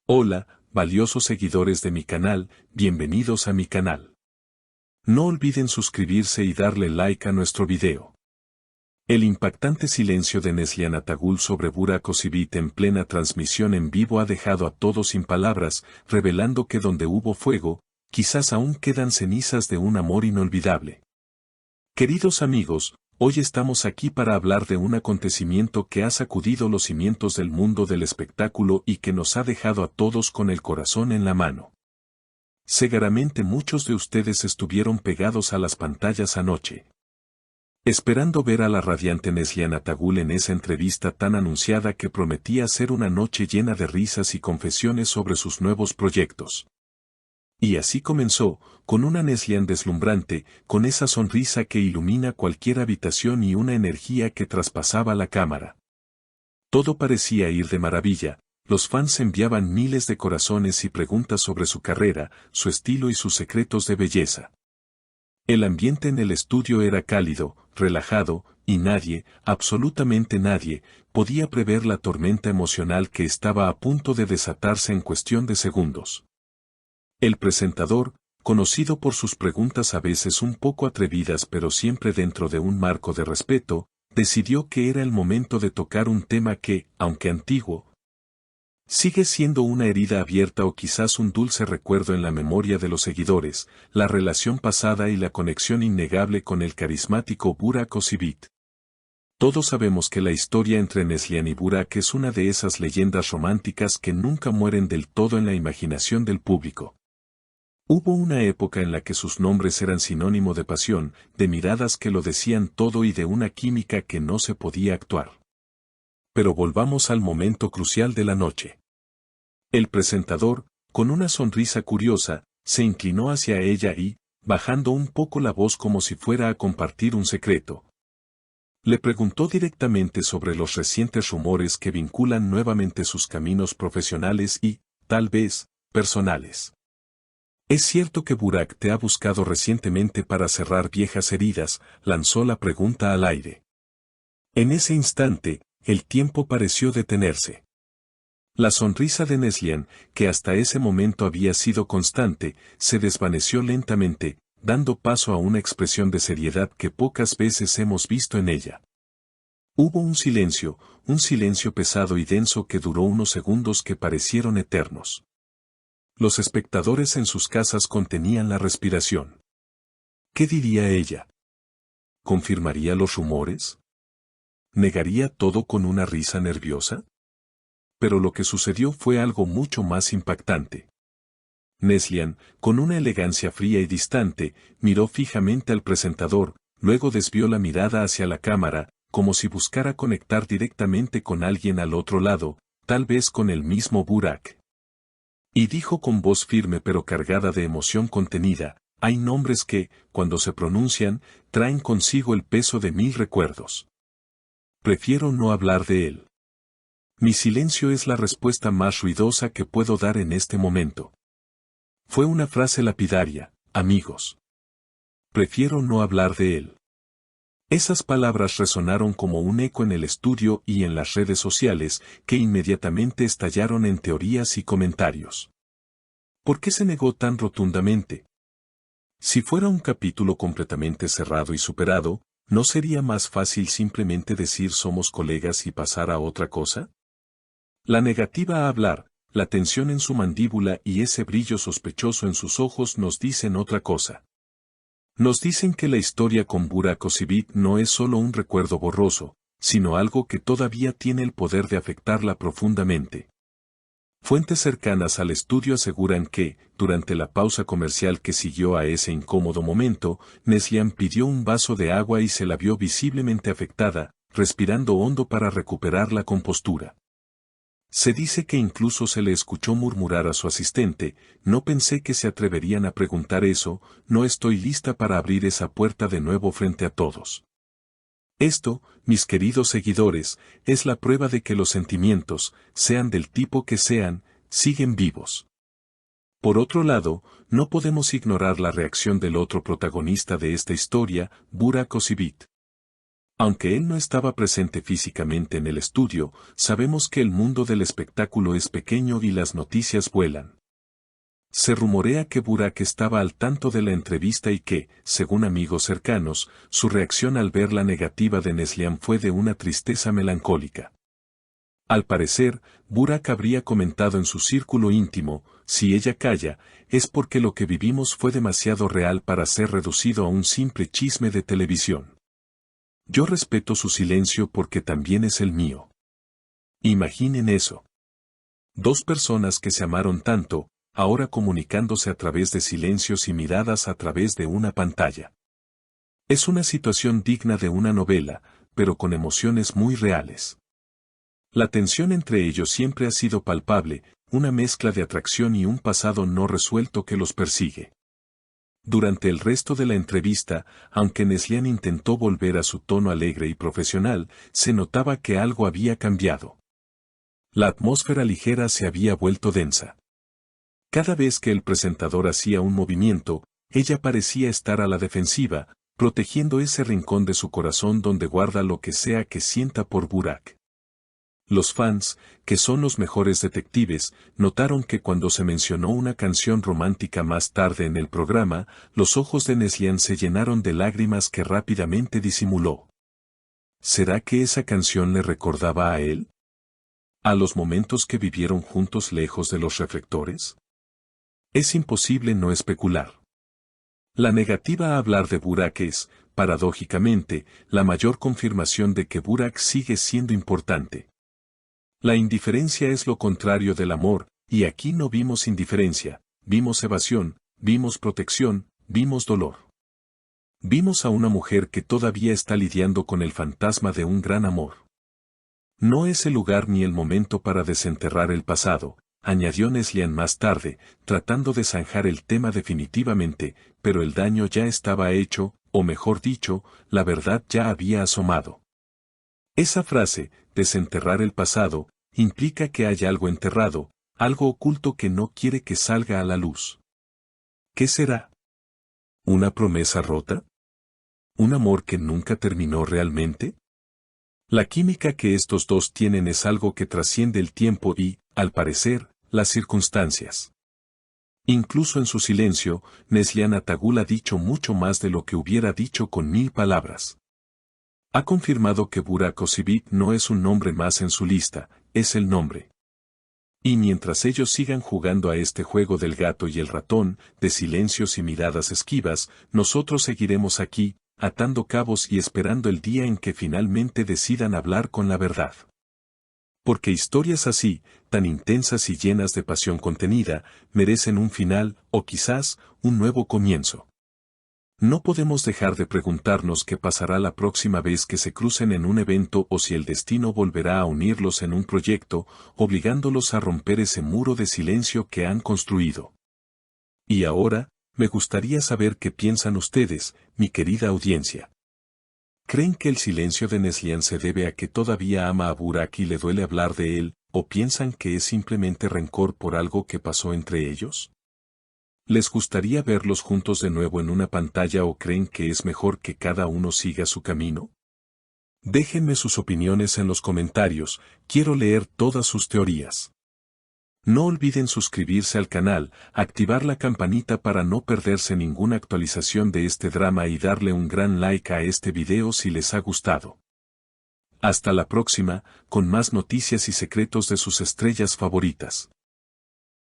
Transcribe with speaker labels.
Speaker 1: Hola, valiosos seguidores de mi canal, bienvenidos a mi canal. No olviden suscribirse y darle like a nuestro video. El impactante silencio de Neslihan Atagul sobre Burak Özçivit en plena transmisión en vivo ha dejado a todos sin palabras, revelando que donde hubo fuego, quizás aún quedan cenizas de un amor inolvidable. Queridos amigos, hoy estamos aquí para hablar de un acontecimiento que ha sacudido los cimientos del mundo del espectáculo y que nos ha dejado a todos con el corazón en la mano. Seguramente muchos de ustedes estuvieron pegados a las pantallas anoche, esperando ver a la radiante Neslihan Atagul en esa entrevista tan anunciada que prometía ser una noche llena de risas y confesiones sobre sus nuevos proyectos. Y así comenzó, con una Neslihan deslumbrante, con esa sonrisa que ilumina cualquier habitación y una energía que traspasaba la cámara. Todo parecía ir de maravilla, los fans enviaban miles de corazones y preguntas sobre su carrera, su estilo y sus secretos de belleza. El ambiente en el estudio era cálido, relajado, y nadie, absolutamente nadie, podía prever la tormenta emocional que estaba a punto de desatarse en cuestión de segundos. El presentador, conocido por sus preguntas a veces un poco atrevidas pero siempre dentro de un marco de respeto, decidió que era el momento de tocar un tema que, aunque antiguo, sigue siendo una herida abierta o quizás un dulce recuerdo en la memoria de los seguidores, la relación pasada y la conexión innegable con el carismático Burak Özçivit. Todos sabemos que la historia entre Neslihan y Burak es una de esas leyendas románticas que nunca mueren del todo en la imaginación del público. Hubo una época en la que sus nombres eran sinónimo de pasión, de miradas que lo decían todo y de una química que no se podía actuar. Pero volvamos al momento crucial de la noche. El presentador, con una sonrisa curiosa, se inclinó hacia ella y, bajando un poco la voz como si fuera a compartir un secreto, le preguntó directamente sobre los recientes rumores que vinculan nuevamente sus caminos profesionales y, tal vez, personales. ¿Es cierto que Burak te ha buscado recientemente para cerrar viejas heridas?, lanzó la pregunta al aire. En ese instante, el tiempo pareció detenerse. La sonrisa de Neslihan, que hasta ese momento había sido constante, se desvaneció lentamente, dando paso a una expresión de seriedad que pocas veces hemos visto en ella. Hubo un silencio pesado y denso que duró unos segundos que parecieron eternos. Los espectadores en sus casas contenían la respiración. ¿Qué diría ella? ¿Confirmaría los rumores? ¿Negaría todo con una risa nerviosa? Pero lo que sucedió fue algo mucho más impactante. Neslihan, con una elegancia fría y distante, miró fijamente al presentador, luego desvió la mirada hacia la cámara, como si buscara conectar directamente con alguien al otro lado, tal vez con el mismo Burak. Y dijo con voz firme pero cargada de emoción contenida, hay nombres que, cuando se pronuncian, traen consigo el peso de 1000 recuerdos. Prefiero no hablar de él. Mi silencio es la respuesta más ruidosa que puedo dar en este momento. Fue una frase lapidaria, amigos. Prefiero no hablar de él. Esas palabras resonaron como un eco en el estudio y en las redes sociales, que inmediatamente estallaron en teorías y comentarios. ¿Por qué se negó tan rotundamente? Si fuera un capítulo completamente cerrado y superado, ¿no sería más fácil simplemente decir somos colegas y pasar a otra cosa? La negativa a hablar, la tensión en su mandíbula y ese brillo sospechoso en sus ojos nos dicen otra cosa. Nos dicen que la historia con Burak Özçivit no es solo un recuerdo borroso, sino algo que todavía tiene el poder de afectarla profundamente. Fuentes cercanas al estudio aseguran que, durante la pausa comercial que siguió a ese incómodo momento, Neslihan pidió un vaso de agua y se la vio visiblemente afectada, respirando hondo para recuperar la compostura. Se dice que incluso se le escuchó murmurar a su asistente, no pensé que se atreverían a preguntar eso, no estoy lista para abrir esa puerta de nuevo frente a todos. Esto, mis queridos seguidores, es la prueba de que los sentimientos, sean del tipo que sean, siguen vivos. Por otro lado, no podemos ignorar la reacción del otro protagonista de esta historia, Burak Özçivit. Aunque él no estaba presente físicamente en el estudio, sabemos que el mundo del espectáculo es pequeño y las noticias vuelan. Se rumorea que Burak estaba al tanto de la entrevista y que, según amigos cercanos, su reacción al ver la negativa de Neslihan fue de una tristeza melancólica. Al parecer, Burak habría comentado en su círculo íntimo, si ella calla, es porque lo que vivimos fue demasiado real para ser reducido a un simple chisme de televisión. Yo respeto su silencio porque también es el mío. Imaginen eso. Dos personas que se amaron tanto, ahora comunicándose a través de silencios y miradas a través de una pantalla. Es una situación digna de una novela, pero con emociones muy reales. La tensión entre ellos siempre ha sido palpable, una mezcla de atracción y un pasado no resuelto que los persigue. Durante el resto de la entrevista, aunque Neslihan intentó volver a su tono alegre y profesional, se notaba que algo había cambiado. La atmósfera ligera se había vuelto densa. Cada vez que el presentador hacía un movimiento, ella parecía estar a la defensiva, protegiendo ese rincón de su corazón donde guarda lo que sea que sienta por Burak. Los fans, que son los mejores detectives, notaron que cuando se mencionó una canción romántica más tarde en el programa, los ojos de Neslihan se llenaron de lágrimas que rápidamente disimuló. ¿Será que esa canción le recordaba a él? ¿A los momentos que vivieron juntos lejos de los reflectores? Es imposible no especular. La negativa a hablar de Burak es, paradójicamente, la mayor confirmación de que Burak sigue siendo importante. La indiferencia es lo contrario del amor, y aquí no vimos indiferencia, vimos evasión, vimos protección, vimos dolor. Vimos a una mujer que todavía está lidiando con el fantasma de un gran amor. No es el lugar ni el momento para desenterrar el pasado, añadió Neslihan más tarde, tratando de zanjar el tema definitivamente, pero el daño ya estaba hecho, o mejor dicho, la verdad ya había asomado. Esa frase, desenterrar el pasado, implica que hay algo enterrado, algo oculto que no quiere que salga a la luz. ¿Qué será? ¿Una promesa rota? ¿Un amor que nunca terminó realmente? La química que estos dos tienen es algo que trasciende el tiempo y, al parecer, las circunstancias. Incluso en su silencio, Neslihan Atagul ha dicho mucho más de lo que hubiera dicho con 1000 palabras. Ha confirmado que Burak Özçivit no es un nombre más en su lista, es el nombre. Y mientras ellos sigan jugando a este juego del gato y el ratón, de silencios y miradas esquivas, nosotros seguiremos aquí, atando cabos y esperando el día en que finalmente decidan hablar con la verdad. Porque historias así, tan intensas y llenas de pasión contenida, merecen un final, o quizás, un nuevo comienzo. No podemos dejar de preguntarnos qué pasará la próxima vez que se crucen en un evento o si el destino volverá a unirlos en un proyecto, obligándolos a romper ese muro de silencio que han construido. Y ahora, me gustaría saber qué piensan ustedes, mi querida audiencia. ¿Creen que el silencio de Neslihan se debe a que todavía ama a Burak y le duele hablar de él, o piensan que es simplemente rencor por algo que pasó entre ellos? ¿Les gustaría verlos juntos de nuevo en una pantalla o creen que es mejor que cada uno siga su camino? Déjenme sus opiniones en los comentarios, quiero leer todas sus teorías. No olviden suscribirse al canal, activar la campanita para no perderse ninguna actualización de este drama y darle un gran like a este video si les ha gustado. Hasta la próxima, con más noticias y secretos de sus estrellas favoritas.